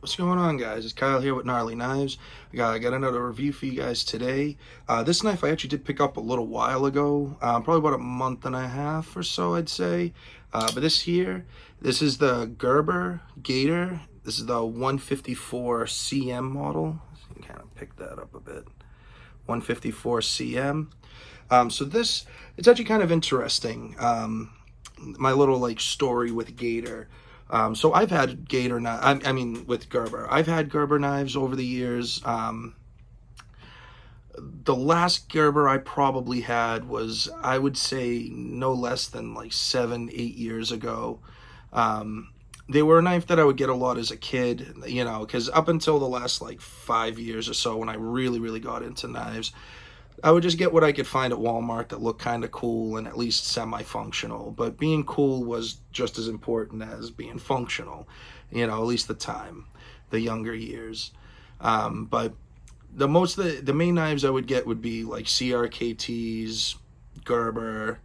What's going on, guys? It's Kyle here with Gnarly Knives. I got another review for you guys today. This knife I actually did pick up a little while ago, probably about a month and a half or so, I'd say. But this is the Gerber Gator. This is the 154 CM model. So you can kind of pick that up a bit. 154 CM. It's actually kind of interesting. My little story with Gator. So I've had Gator knives. I mean, with Gerber, I've had Gerber knives over the years. The last Gerber I probably had was, I would say, no less than like 7, 8 years ago. They were a knife that I would get a lot as a kid, because up until the last like 5 years or so, when I really got into knives, I would just get what I could find at Walmart that looked kind of cool and at least semi-functional. But being cool was just as important as being functional, at least the younger years. But the main knives I would get would be like CRKTs, Gerber,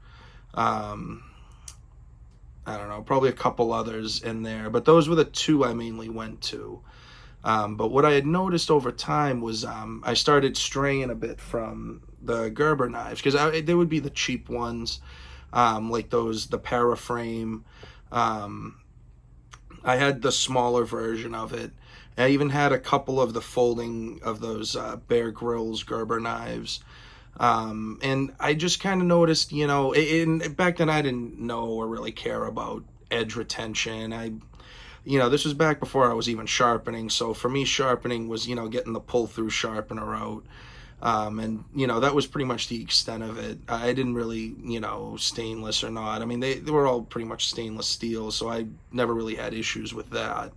I don't know, probably a couple others in there. But those were the two I mainly went to. But what I had noticed over time was I started straying a bit from the Gerber knives, because they would be the cheap ones, like the paraframe. I had the smaller version of it. I even had a couple of the folding of those Bear Grylls Gerber knives. And I just kind of noticed, back then I didn't know or really care about edge retention. This was back before I was even sharpening. So for me, sharpening was, getting the pull through sharpener out. And that was pretty much the extent of it. I didn't really, stainless or not. I mean, they were all pretty much stainless steel, so I never really had issues with that.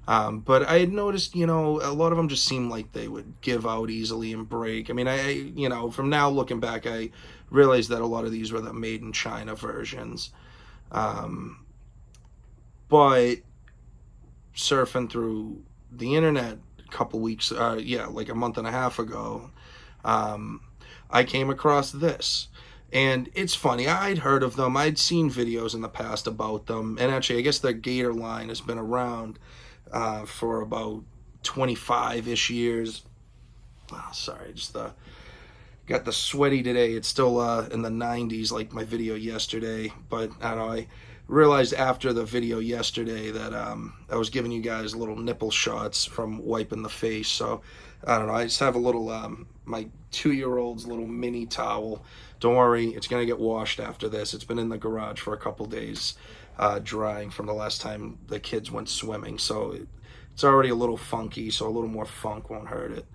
But I had noticed, a lot of them just seemed like they would give out easily and break. I mean, from now looking back, I realized that a lot of these were the made in China versions. But surfing through the internet a couple weeks, like a month and a half ago, I came across this. And it's funny, I'd heard of them. I'd seen videos in the past about them. And actually, I guess the Gator line has been around for about 25-ish years. Oh, sorry, got the sweaty today. It's still in the 90s, like my video yesterday. But I don't know, I realized after the video yesterday that I was giving you guys little nipple shots from wiping the face. So I don't know, I just have a little my 2-year-old's little mini towel. Don't worry, it's gonna get washed after this. It's been in the garage for a couple days, drying from the last time the kids went swimming. So it's already a little funky, so a little more funk won't hurt it.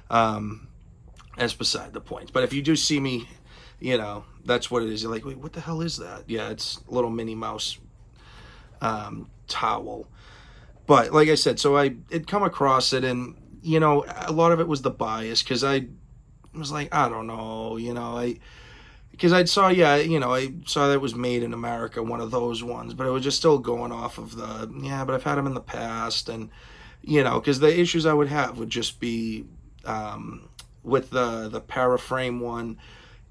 That's beside the point. But if you do see me, that's what it is. You're like, wait, what the hell is that? Yeah, it's a little Minnie Mouse towel. But like I said, so I had come across it, and a lot of it was the bias, because I was like, I don't know, because I saw that it was made in America, one of those ones, but it was just still going off of but I've had them in the past. And because the issues I would have would just be with the paraframe one.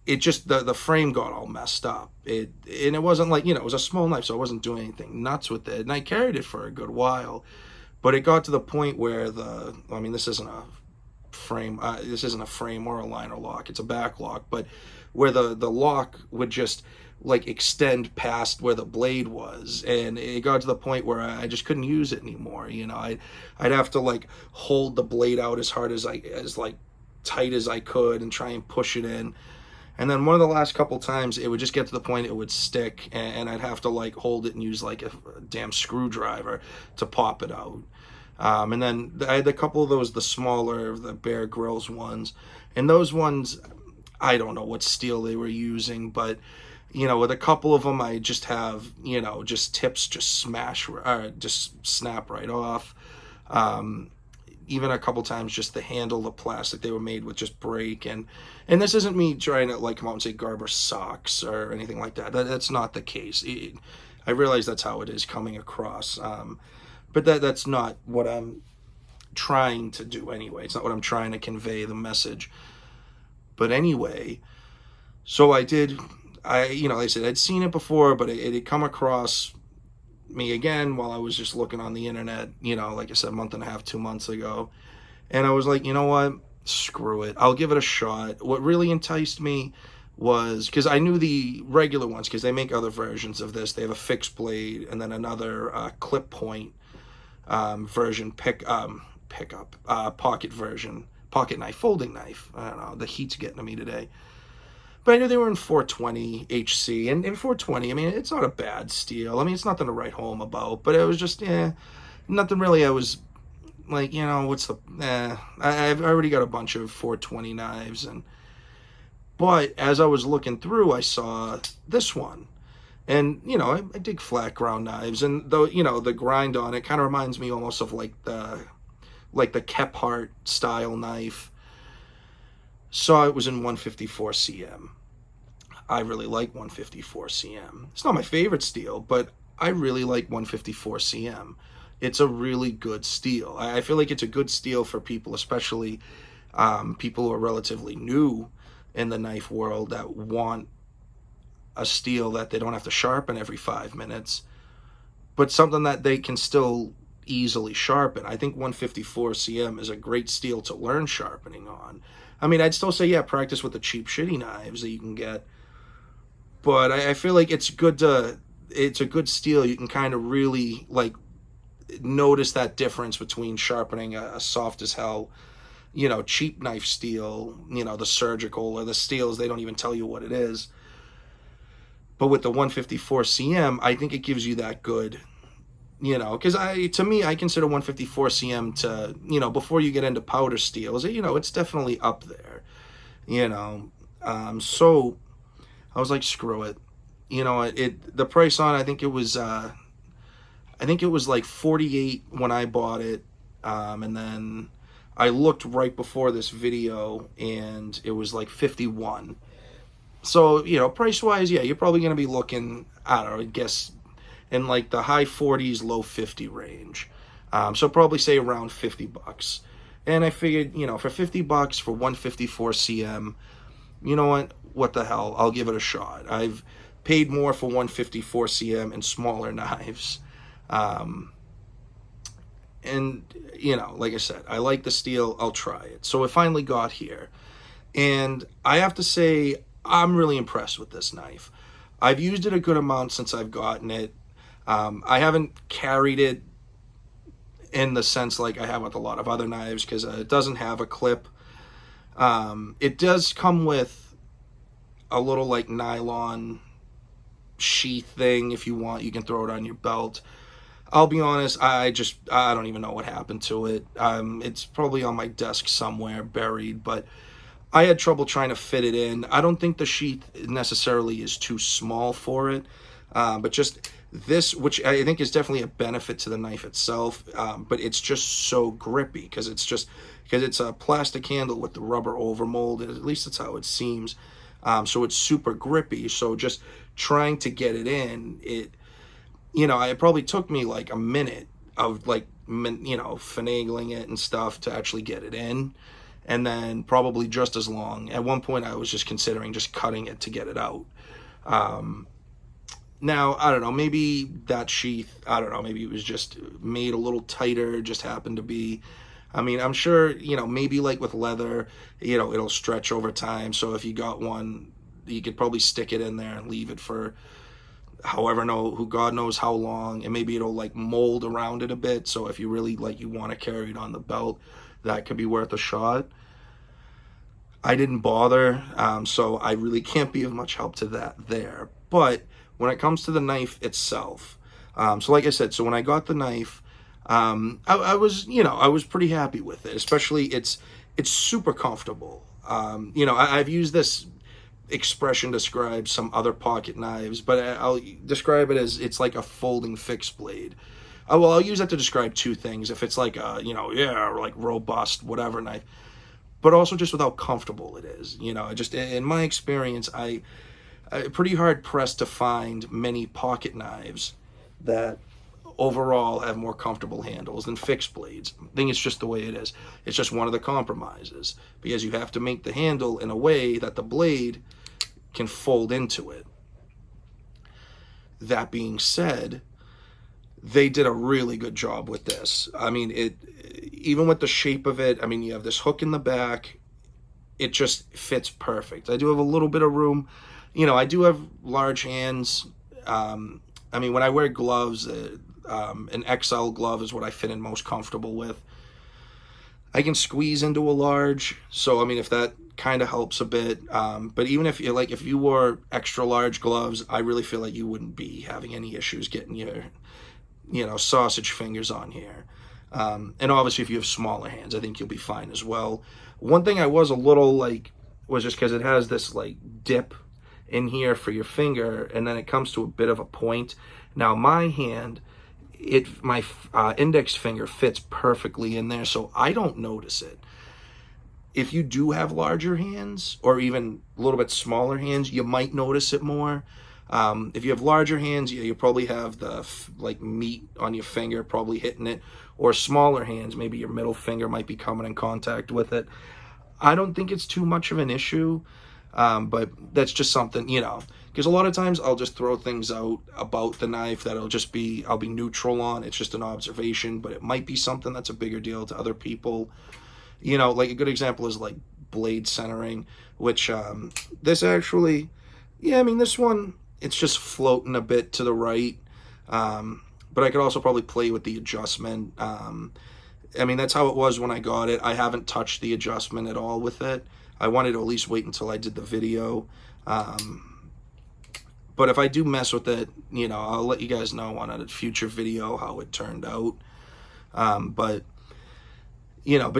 It just, the frame got all messed up. And it wasn't like, it was a small knife, so I wasn't doing anything nuts with it, and I carried it for a good while. But it got to the point where this isn't a frame or a liner lock, it's a back lock, but where the lock would just like extend past where the blade was, and it got to the point where I just couldn't use it anymore. I'd have to like hold the blade out as hard as tight as I could and try and push it in. And then one of the last couple times, it would just get to the point it would stick, and I'd have to like hold it and use like a damn screwdriver to pop it out. And then I had a couple of those, the smaller, the Bear Grylls ones, and those ones, I don't know what steel they were using, but with a couple of them, I just have just tips just snap right off. Even a couple times, just the handle, the plastic they were made with, just break. And this isn't me trying to like come out and say Gerber sucks or anything like that. That's not the case. I realize that's how it is coming across, but that's not what I'm trying to do anyway. It's not what I'm trying to convey, the message. But anyway, so like I said, I'd seen it before, but it had come across me again while I was just looking on the internet, like I said, a month and a half, 2 months ago. And I was like, you know what? Screw it. I'll give it a shot. What really enticed me was because I knew the regular ones, because they make other versions of this. They have a fixed blade and then another clip point version, pickup, pocket version, pocket knife, folding knife. I don't know. The heat's getting to me today. But I knew they were in 420 HC, and in 420, I mean, it's not a bad steel. I mean, it's nothing to write home about, but it was just, nothing really. I was like, what's the, I've already got a bunch of 420 knives, but as I was looking through, I saw this one, and, I dig flat ground knives, and though, the grind on it kind of reminds me almost of like the Kephart style knife. Saw it was in 154 cm. I really like 154 cm. It's not my favorite steel, but I really like 154 cm. It's a really good steel. I feel like it's a good steel for people, especially people who are relatively new in the knife world that want a steel that they don't have to sharpen every 5 minutes, but something that they can still easily sharpen. I think 154 cm is a great steel to learn sharpening on. I mean, I'd still say, yeah, practice with the cheap, shitty knives that you can get. But I feel like it's a good steel. You can kind of really, like, notice that difference between sharpening a soft as hell, cheap knife steel, the surgical, or the steels, they don't even tell you what it is. But with the 154 cm, I think it gives you that good, because to me, I consider 154 cm to, before you get into powder steels, it's definitely up there, so I was like, screw it, the price on, I think it was like 48 when I bought it, and then I looked right before this video, and it was like 51. So, price-wise, yeah, you're probably going to be looking, I don't know, I guess, in like the high 40s, low 50 range. So probably say around $50. And I figured, for $50 for 154 cm, you know what the hell, I'll give it a shot. I've paid more for 154 cm and smaller knives. And, like I said, I like the steel, I'll try it. So it finally got here. And I have to say, I'm really impressed with this knife. I've used it a good amount since I've gotten it. I haven't carried it in the sense like I have with a lot of other knives, because it doesn't have a clip. It does come with a little like nylon sheath thing. If you want, you can throw it on your belt. I'll be honest, I don't even know what happened to it. It's probably on my desk somewhere buried, but I had trouble trying to fit it in. I don't think the sheath necessarily is too small for it, but just this, which I think is definitely a benefit to the knife itself, but it's just so grippy because it's a plastic handle with the rubber overmold, at least that's how it seems. So it's super grippy. So just trying to get it in, it probably took me like a minute of like, finagling it and stuff to actually get it in. And then probably just as long. At one point, I was just considering just cutting it to get it out. Now, I don't know, maybe that sheath, I don't know, maybe it was just made a little tighter, just happened to be. I mean, I'm sure, maybe like with leather, it'll stretch over time. So if you got one, you could probably stick it in there and leave it for God knows how long. And maybe it'll like mold around it a bit. So if you really you want to carry it on the belt, that could be worth a shot. I didn't bother, so I really can't be of much help to that there. But when it comes to the knife itself, so like I said, so when I got the knife, I was pretty happy with it. Especially it's super comfortable. I've used this expression to describe some other pocket knives, but I'll describe it as it's like a folding fixed blade. I'll use that to describe two things. If it's like a, like robust, whatever knife, but also just with how comfortable it is. Just in my experience, I pretty hard pressed to find many pocket knives that overall have more comfortable handles than fixed blades. I think it's just the way it is. It's just one of the compromises, because you have to make the handle in a way that the blade can fold into it. That being said, they did a really good job with this. I mean, even with the shape of it, I mean, you have this hook in the back. It just fits perfect. I do have a little bit of room. You know, I do have large hands. I mean, when I wear gloves, an XL glove is what I fit in most comfortable with. I can squeeze into a large, so I mean, if that kind of helps a bit. But even if you wore extra large gloves, I really feel like you wouldn't be having any issues getting your, sausage fingers on here. And obviously, if you have smaller hands, I think you'll be fine as well. One thing I was a little was just because it has this dip in here for your finger, and then it comes to a bit of a point. Now my hand, my index finger fits perfectly in there, so I don't notice it. If you do have larger hands or even a little bit smaller hands, you might notice it more. If you have larger hands, you probably have the meat on your finger probably hitting it, or smaller hands, maybe your middle finger might be coming in contact with it. I don't think it's too much of an issue, but that's just something, because a lot of times I'll just throw things out about the knife that I'll be neutral on. It's just an observation, but it might be something that's a bigger deal to other people. A good example is blade centering, which this actually, this one, it's just floating a bit to the right. But I could also probably play with the adjustment. That's how it was when I got it. I haven't touched the adjustment at all with it. I wanted to at least wait until I did the video. But if I do mess with it, I'll let you guys know on a future video how it turned out. But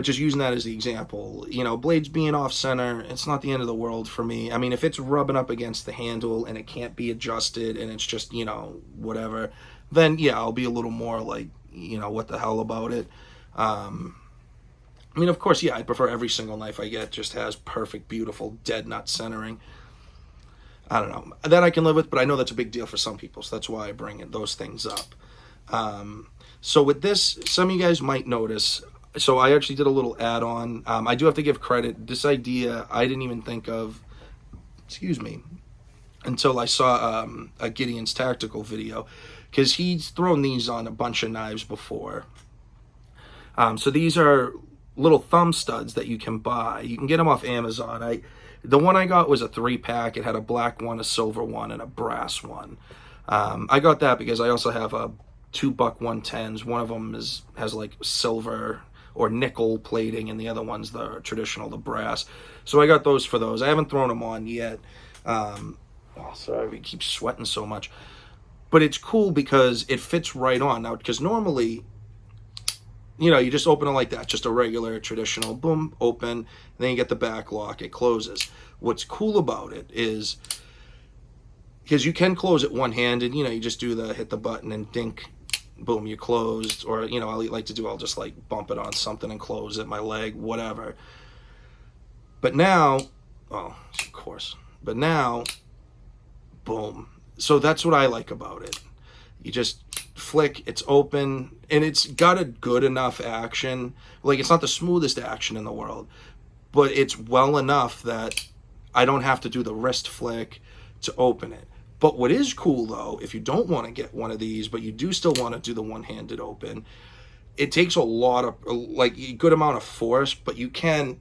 just using that as the example, blades being off center, it's not the end of the world for me. I mean, if it's rubbing up against the handle and it can't be adjusted and it's just, whatever, then yeah, I'll be a little more what the hell about it. Of course, yeah, I prefer every single knife I get just has perfect, beautiful, dead nut centering. I don't know. That I can live with, but I know that's a big deal for some people, so that's why I bring those things up. So with this, some of you guys might notice, so I actually did a little add-on. I do have to give credit. This idea I didn't even think of, until I saw a Gideon's Tactical video, because he's thrown these on a bunch of knives before. So these are little thumb studs that you can buy. You can get them off Amazon. The one I got was a 3-pack. It had a black one, a silver one, and a brass one. I got that because I also have a 2 buck 110s. One of them has silver or nickel plating, and the other one's the traditional, the brass. So I got those for those. I haven't thrown them on yet. Sorry, I keep sweating so much. But it's cool because it fits right on. Now, because normally, you just open it like that, just a regular, traditional, boom, open, and then you get the back lock, it closes. What's cool about it is, because you can close it one-handed, you just do hit the button and dink, boom, you closed. Or, I'll just bump it on something and close it, my leg, whatever. But now, of course, boom. So that's what I like about it. You just flick, it's open, and it's got a good enough action. It's not the smoothest action in the world, but it's well enough that I don't have to do the wrist flick to open it. But what is cool, though, if you don't want to get one of these, but you do still want to do the one-handed open, it takes a lot of, a good amount of force, but you can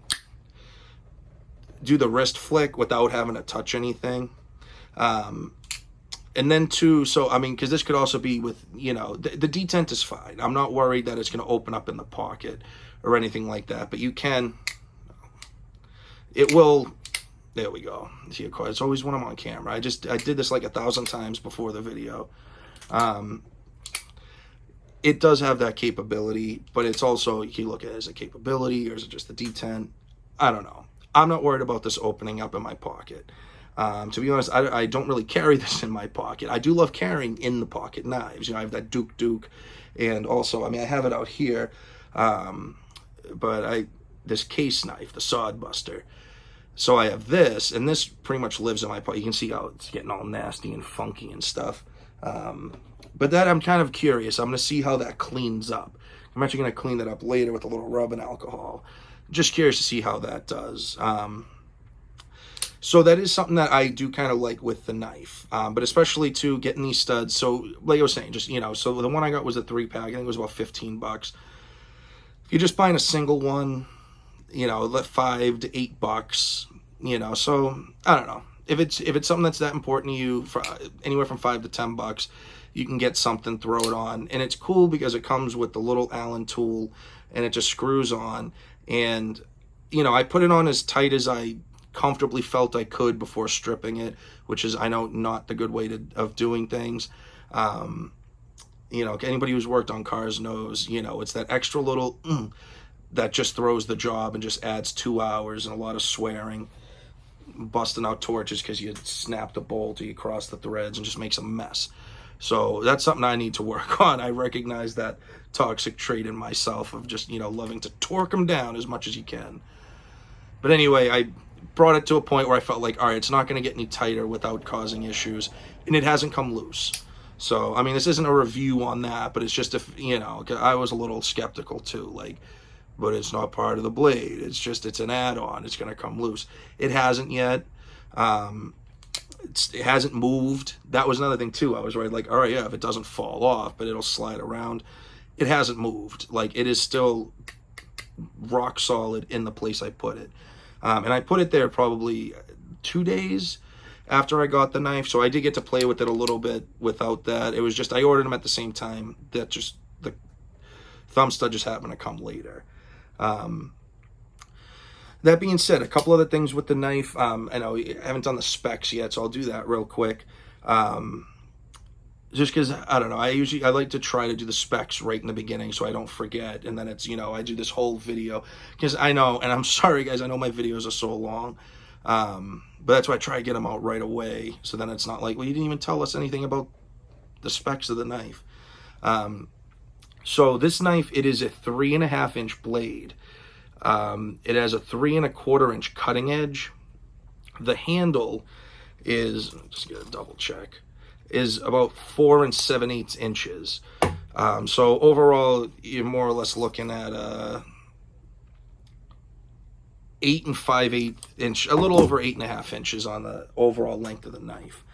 do the wrist flick without having to touch anything. And then too, because this could also be with, the detent is fine. I'm not worried that it's going to open up in the pocket or anything like that. But it will, there we go. See, it's always when I'm on camera. I did this 1,000 times before the video. It does have that capability, but it's also, you can look at it as a capability, or is it just the detent? I don't know. I'm not worried about this opening up in my pocket. To be honest, I don't really carry this in my pocket. I do love carrying in the pocket knives. I have that Duke, and also, I have it out here, but this case knife, the Sod Buster. So I have this, and this pretty much lives in my pocket. You can see how it's getting all nasty and funky and stuff. But that I'm kind of curious. I'm going to see how that cleans up. I'm actually going to clean that up later with a little rubbing alcohol. Just curious to see how that does. So that is something that I do kind of like with the knife, but especially to getting these studs. So like I was saying, just, so the one I got was a 3-pack. I think it was about $15. If you're just buying a single one, let $5 to $8. So I don't know. If it's something that's that important to you, for anywhere from $5 to $10, you can get something, throw it on, and it's cool because it comes with the little Allen tool, and it just screws on. And I put it on as tight as I comfortably felt I could before stripping it, which is, I know, not the good way of doing things. Anybody who's worked on cars knows, it's that extra little that just throws the job and just adds 2 hours and a lot of swearing, busting out torches because you snapped a bolt or you crossed the threads, and just makes a mess. So that's something I need to work on. I recognize that toxic trait in myself of just, loving to torque them down as much as you can. But anyway, I brought it to a point where I felt like, all right, it's not going to get any tighter without causing issues, and it hasn't come loose. So, I mean, this isn't a review on that, but it's just, I was a little skeptical too, but it's not part of the blade. It's an add-on. It's going to come loose. It hasn't yet. It hasn't moved. That was another thing too. I was worried, all right, yeah, if it doesn't fall off, but it'll slide around. It hasn't moved. It is still rock solid in the place I put it. And I put it there probably 2 days after I got the knife, so I did get to play with it a little bit without that. It was just, I ordered them at the same time. That just, the thumb stud just happened to come later. That being said, a couple other things with the knife. I know I haven't done the specs yet, so I'll do that real quick. Just because, I don't know, I like to try to do the specs right in the beginning so I don't forget, and then it's, I do this whole video, because I know, and I'm sorry guys, I know my videos are so long, but that's why I try to get them out right away, so then it's not like, well, you didn't even tell us anything about the specs of the knife. So this knife, it is a 3.5-inch blade. It has a 3.25-inch cutting edge. The handle is, just get a double check, is about 4 7/8 inches. So overall, you're more or less looking at 8 5/8 inch, a little over 8.5 inches on the overall length of the knife.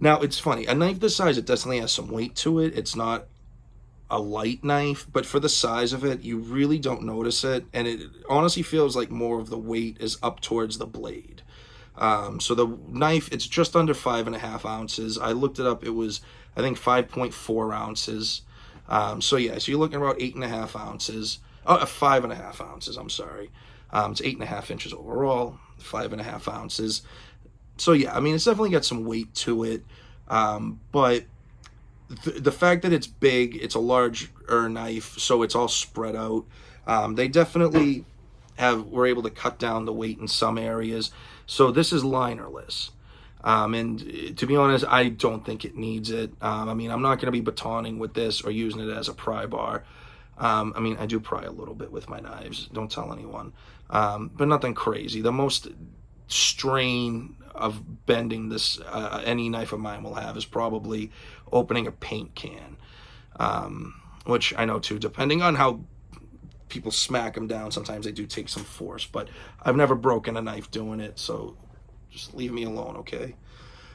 Now, it's funny, a knife this size, it definitely has some weight to it. It's not a light knife, but for the size of it, you really don't notice it, and it honestly feels like more of the weight is up towards the blade. So the knife, it's just under 5.5 ounces. I looked it up, it was, I think, 5.4 ounces. So yeah, so you're looking about 8.5 ounces, 5.5 ounces, I'm sorry. It's 8.5 inches overall, 5.5 ounces. So yeah, I mean, it's definitely got some weight to it, but the fact that it's big, it's a larger knife, so it's all spread out. They definitely were able to cut down the weight in some areas. So this is linerless. And to be honest, I don't think it needs it. I mean, I'm not going to be batoning with this or using it as a pry bar. I mean, I do pry a little bit with my knives. Don't tell anyone. But nothing crazy. The most strain of bending this, any knife of mine will have, is probably opening a paint can. Which I know too, depending on how people smack them down, sometimes they do take some force, but I've never broken a knife doing it, so just leave me alone, okay?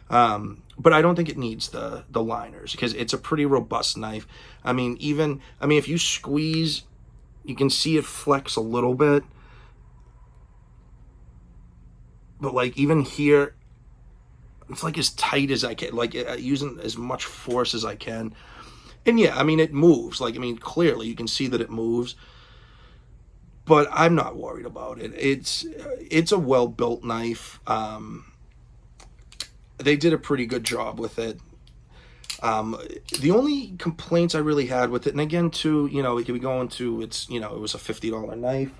But I don't think it needs the liners, because it's a pretty robust knife. I mean, if you squeeze, you can see it flex a little bit, but even here, it's as tight as I can, using as much force as I can. And yeah, I mean, it moves. Clearly you can see that it moves, but I'm not worried about it. It's a well-built knife. They did a pretty good job with it. The only complaints I really had with it, and again, too, we could be going to, it was a $50 knife.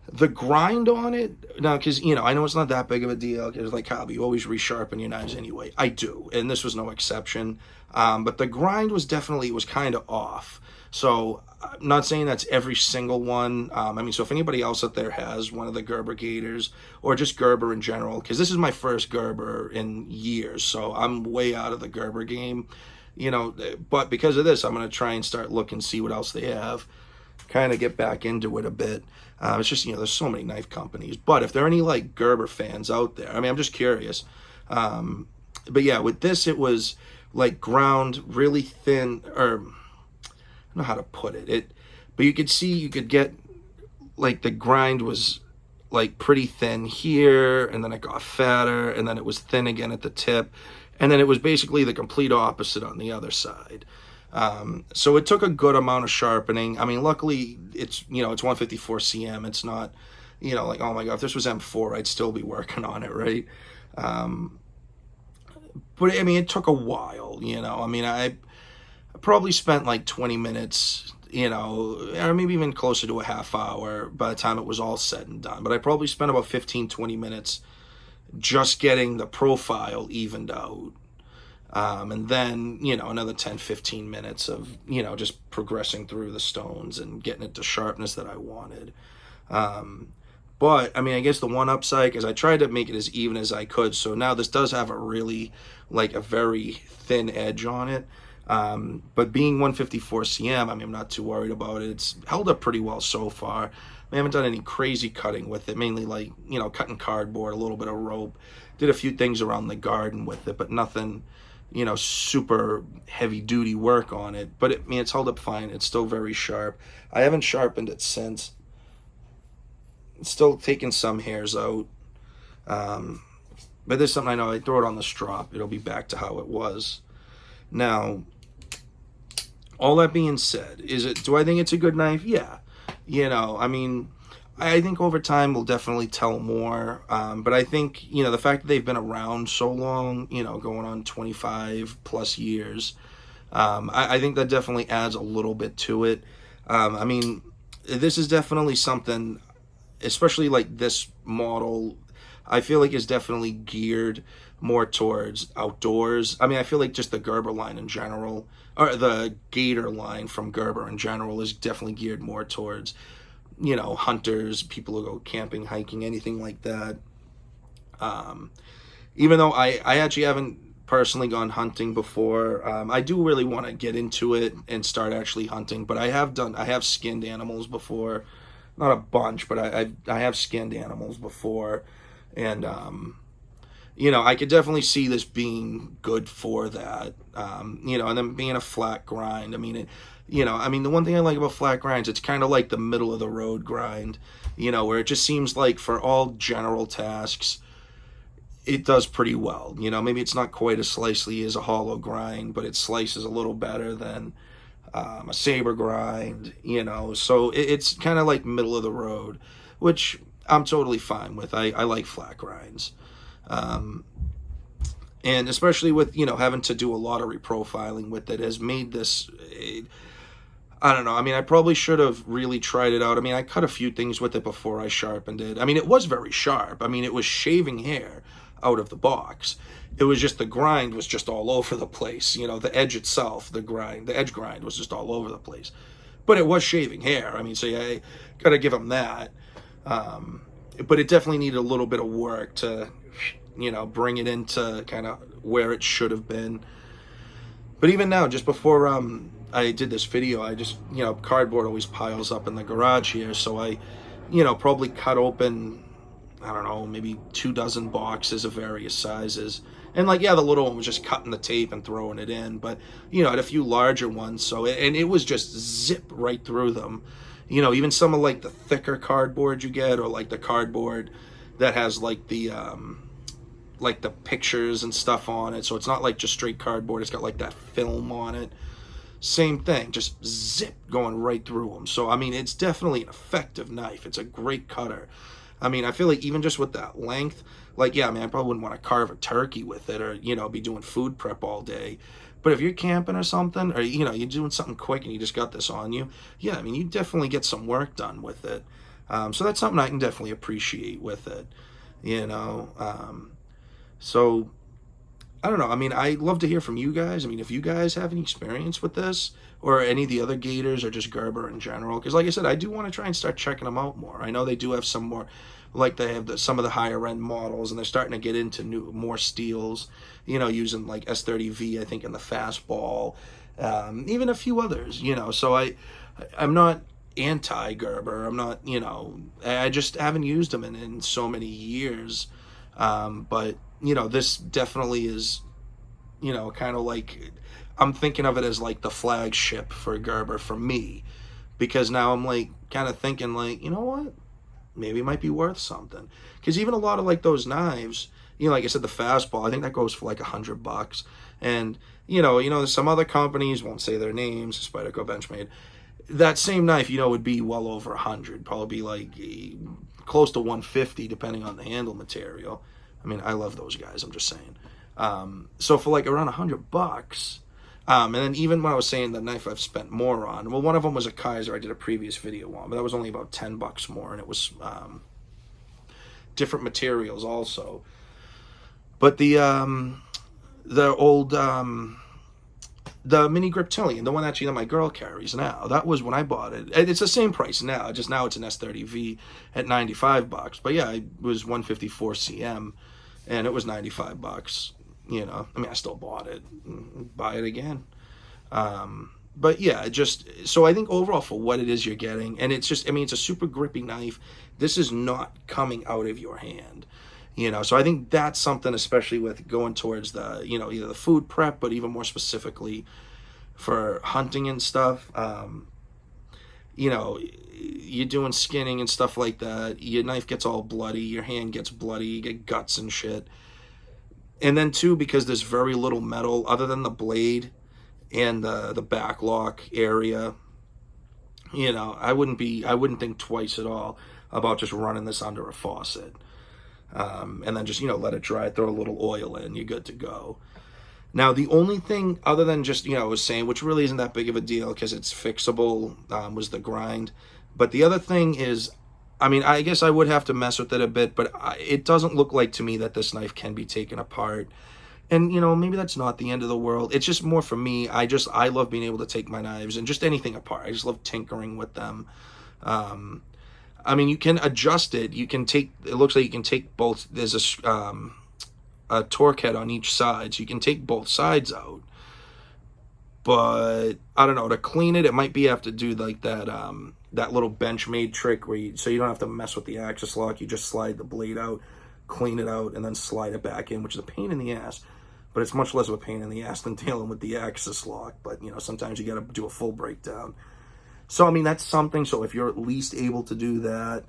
The grind on it, now, because, I know it's not that big of a deal, because Kyle, you always resharpen your knives anyway. I do, and this was no exception. But the grind was kind of off. So I'm not saying that's every single one. So if anybody else out there has one of the Gerber gators, or just Gerber in general, because this is my first Gerber in years, so I'm way out of the Gerber game, but because of this, I'm going to try and start looking, see what else they have. kind of get back into it a bit. It's just, there's so many knife companies. But if there are any like Gerber fans out there, I mean, I'm just curious. But yeah, with this, it was like ground really thin, or I don't know how to put it. But you could get like the grind was like pretty thin here, and then it got fatter, and then it was thin again at the tip, and then it was basically the complete opposite on the other side. So it took a good amount of sharpening. I mean, luckily it's 154 cm. It's not, like, oh my God, if this was M4, I'd still be working on it, right? But I mean, it took a while, I mean, I probably spent like 20 minutes, or maybe even closer to a half hour by the time it was all said and done. But I probably spent about 15-20 minutes just getting the profile evened out. And then, another 10-15 minutes of, just progressing through the stones and getting it to sharpness that I wanted. But, I mean, I guess the one upside is I tried to make it as even as I could. So now this does have a really, like, a very thin edge on it. But being 154 cm, I mean, I'm not too worried about it. It's held up pretty well so far. We haven't done any crazy cutting with it, mainly like, cutting cardboard, a little bit of rope. Did a few things around the garden with it, but nothing, super heavy duty work on it. But it's held up fine. It's still very sharp. I haven't sharpened it since. It's still taking some hairs out. But there's something I know, I throw it on the strop, it'll be back to how it was. Now, all that being said, do I think it's a good knife? Yeah. I mean, I think over time we'll definitely tell more. But I think, the fact that they've been around so long, going on 25 plus years, I think that definitely adds a little bit to it. I mean, this is definitely something, especially like this model, I feel like is definitely geared more towards outdoors. I mean, I feel like just the Gerber line in general, or the Gator line from Gerber in general, is definitely geared more towards, hunters, people who go camping, hiking, anything like that. Even though I actually haven't personally gone hunting before, I do really want to get into it and start actually hunting. But I have skinned animals before, not a bunch, but I have skinned animals before, and I could definitely see this being good for that. And then being a flat grind. I mean, the one thing I like about flat grinds, it's kind of like the middle of the road grind, where it just seems like for all general tasks, it does pretty well. Maybe it's not quite as slicely as a hollow grind, but it slices a little better than a saber grind, so it's kind of like middle of the road, which I'm totally fine with. I like flat grinds. And especially with, having to do a lot of reprofiling with it has made this, I don't know. I mean, I probably should have really tried it out. I mean, I cut a few things with it before I sharpened it. I mean, it was very sharp. I mean, it was shaving hair out of the box. It was just the grind was just all over the place. The edge itself, the edge grind was just all over the place. But it was shaving hair. I mean, so yeah, I got to give them that. But it definitely needed a little bit of work to, bring it into kind of where it should have been. But even now, just before I did this video, I just, cardboard always piles up in the garage here. So I, probably cut open, I don't know, maybe 24 boxes of various sizes. And like, yeah, the little one was just cutting the tape and throwing it in. But, I had a few larger ones. So, and it was just zip right through them. Even some of like the thicker cardboard you get, or like the cardboard that has like the pictures and stuff on it. So it's not like just straight cardboard. It's got like that film on it. Same thing, just zip going right through them. So, I mean, it's definitely an effective knife. It's a great cutter. I mean, I feel like even just with that length, like, yeah, I mean, I probably wouldn't want to carve a turkey with it, or, be doing food prep all day. But if you're camping or something, or, you're doing something quick and you just got this on you, yeah, I mean, you definitely get some work done with it. So that's something I can definitely appreciate with it, So, I don't know. I mean, I'd love to hear from you guys. I mean, if you guys have any experience with this, or any of the other Gators, or just Gerber in general. Because like I said, I do want to try and start checking them out more. I know they do have some more, like they have some of the higher end models, and they're starting to get into more steels, using like S30V, I think, in the fastball, even a few others, so I'm not anti-Gerber. I'm not, you know, I just haven't used them in so many years. But, you know, this definitely is, you know, kind of like, I'm thinking of it as like the flagship for Gerber for me. Because now I'm like kind of thinking like, you know what? Maybe it might be worth something. Because even a lot of like those knives, you know, like I said, the fastball, I think that goes for like $100. And, you know, some other companies, won't say their names, Spyderco Benchmade, that same knife, you know, would be well over 100, probably be like close to 150, depending on the handle material. I mean, I love those guys, I'm just saying. So for like around $100, and then even when I was saying the knife I've spent more on, well, one of them was a Kaiser I did a previous video on, but that was only about $10 more, and it was different materials also. But the old the mini griptilian, the one actually that my girl carries now, that was when I bought it. It's the same price now, just now it's an S30V at $95. But yeah, it was 154 cm, and it was $95. You know, I mean, I still bought it, buy it again. But yeah, just, so I think overall for what it is you're getting, and it's just, I mean, it's a super grippy knife. This is not coming out of your hand, you know. So I think that's something, especially with going towards the, you know, either the food prep, but even more specifically for hunting and stuff. You know, you're doing skinning and stuff like that, your knife gets all bloody, your hand gets bloody, you get guts and shit. And then too, because there's very little metal other than the blade and the back lock area, you know, I wouldn't think twice at all about just running this under a faucet. And then just, you know, let it dry, throw a little oil in, you're good to go. Now, the only thing other than just, you know, I was saying, which really isn't that big of a deal because it's fixable, was the grind. But the other thing is, I mean, I guess I would have to mess with it a bit, but it doesn't look like to me that this knife can be taken apart. And, you know, maybe that's not the end of the world. It's just more for me. I love being able to take my knives and just anything apart. I just love tinkering with them. I mean, you can adjust it. You can take, it looks like you can take both. There's a torque head on each side, so you can take both sides out. But I don't know, to clean it, it might be have to do like that that little Benchmade trick where so you don't have to mess with the axis lock. You just slide the blade out, clean it out, and then slide it back in, which is a pain in the ass. But it's much less of a pain in the ass than dealing with the axis lock. But, you know, sometimes you got to do a full breakdown. So, I mean, that's something. So if you're at least able to do that,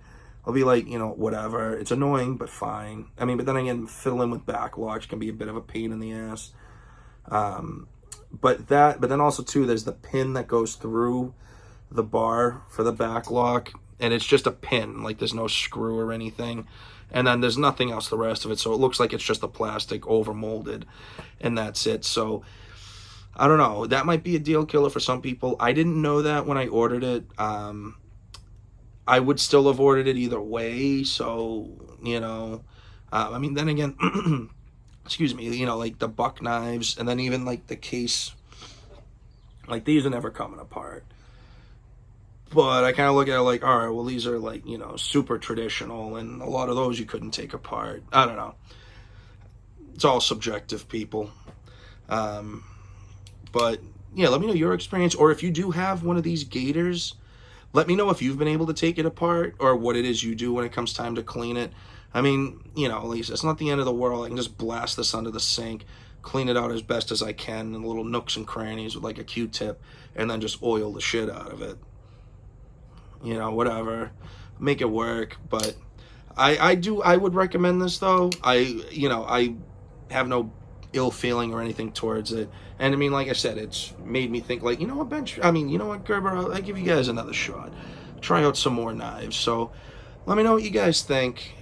I'll be like, you know, whatever. It's annoying, but fine. I mean, but then again, fiddling with backlocks can be a bit of a pain in the ass. But then also too, there's the pin that goes through the bar for the backlock, and it's just a pin, like there's no screw or anything, and then there's nothing else the rest of it, so it looks like it's just a plastic over molded, and that's it. So I don't know, that might be a deal killer for some people. I didn't know that when I ordered it. I would still have ordered it either way, so, you know, I mean, then again, excuse me, you know, like the buck knives, and then even like the case, like these are never coming apart. But I kind of look at it like, all right, well, these are like, you know, super traditional, and a lot of those you couldn't take apart. I don't know. It's all subjective, people. But yeah, let me know your experience, or if you do have one of these gators, let me know if you've been able to take it apart, or what it is you do when it comes time to clean it. I mean, you know, at least it's not the end of the world. I can just blast this under the sink, clean it out as best as I can in little nooks and crannies with like a Q-tip, and then just oil the shit out of it. You know, whatever, make it work. But I would recommend this though. I have no ill feeling or anything towards it. And I mean, like I said, it's made me think like, you know what, you know what, Gerber, I'll give you guys another shot. Try out some more knives. So let me know what you guys think.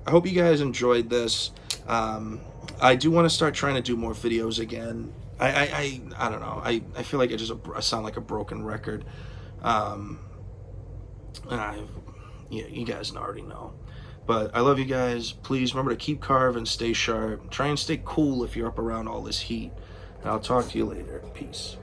I hope you guys enjoyed this. I do want to start trying to do more videos again. I don't know. I feel like I sound like a broken record. You guys already know. But I love you guys. Please remember to keep carving, stay sharp. Try and stay cool if you're up around all this heat. And I'll talk to you later. Peace.